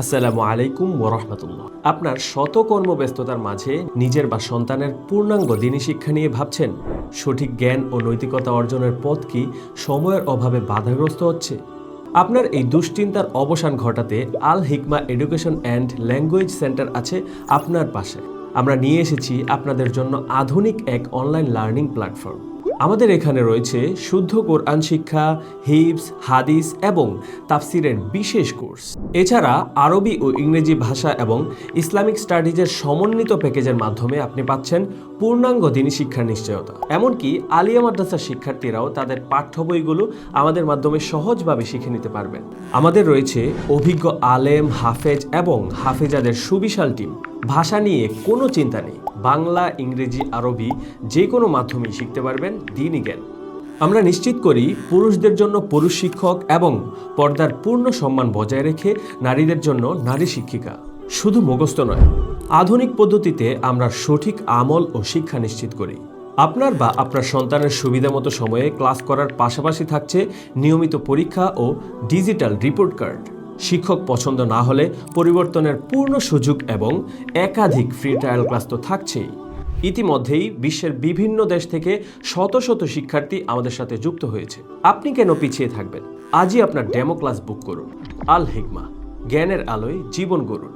আসসালামু আলাইকুম ওয়া রাহমাতুল্লাহ। আপনার শত কর্মব্যস্ততার মাঝে নিজের বা সন্তানের পূর্ণাঙ্গ দ্বীনি শিক্ষা নিয়ে ভাবছেন? সঠিক জ্ঞান ও নৈতিকতা অর্জনের পথ কি সময়ের অভাবে বাধাগ্রস্ত হচ্ছে? আপনার এই দুশ্চিন্তার অবসান ঘটাতে আল হিকমা এডুকেশন অ্যান্ড ল্যাঙ্গুয়েজ সেন্টার আছে আপনার পাশে। আমরা নিয়ে এসেছি আপনাদের জন্য আধুনিক এক অনলাইন লার্নিং প্ল্যাটফর্ম। আমাদের এখানে রয়েছে শুদ্ধ কোরআন শিক্ষা, হিফজ, হাদিস এবং তাফসিরের বিশেষ কোর্স। এছাড়া আরবি ও ইংরেজি ভাষা এবং ইসলামিক স্টাডিজের সমন্বিত প্যাকেজের মাধ্যমে আপনি পাচ্ছেন পূর্ণাঙ্গ দ্বীনি শিক্ষার নিশ্চয়তা। এমনকি আলিয়া মাদ্রাসার শিক্ষার্থীরাও তাদের পাঠ্য বইগুলো আমাদের মাধ্যমে সহজভাবে শিখে নিতে পারবেন। আমাদের রয়েছে অভিজ্ঞ আলেম, হাফেজ এবং হাফেজাদের সুবিশাল টিম। ভাষা নিয়ে কোনো চিন্তা নেই, বাংলা, ইংরেজি, আরবি যে কোনো মাধ্যমেই শিখতে পারবেন দ্বীনি জ্ঞান। আমরা নিশ্চিত করি পুরুষদের জন্য পুরুষ শিক্ষক এবং পর্দার পূর্ণ সম্মান বজায় রেখে নারীদের জন্য নারী শিক্ষিকা। শুধু মুখস্থ নয়, আধুনিক পদ্ধতিতে আমরা সঠিক আমল ও শিক্ষা নিশ্চিত করি। আপনার বা আপনার সন্তানের সুবিধা মতো সময়ে ক্লাস করার পাশাপাশি থাকছে নিয়মিত পরীক্ষা ও ডিজিটাল রিপোর্ট কার্ড। শিক্ষক পছন্দ না হলে পরিবর্তনের পূর্ণ সুযোগ এবং একাধিক ফ্রি ট্রায়াল ক্লাস তো থাকছেই। ইতিমধ্যেই বিশ্বের বিভিন্ন দেশ থেকে শত শত শিক্ষার্থী আমাদের সাথে যুক্ত হয়েছে। আপনি কেন পিছিয়ে থাকবেন? আজই আপনার ডেমো ক্লাস বুক করুন। আল হিকমা, জ্ঞানের আলোয় জীবন গড়ুন।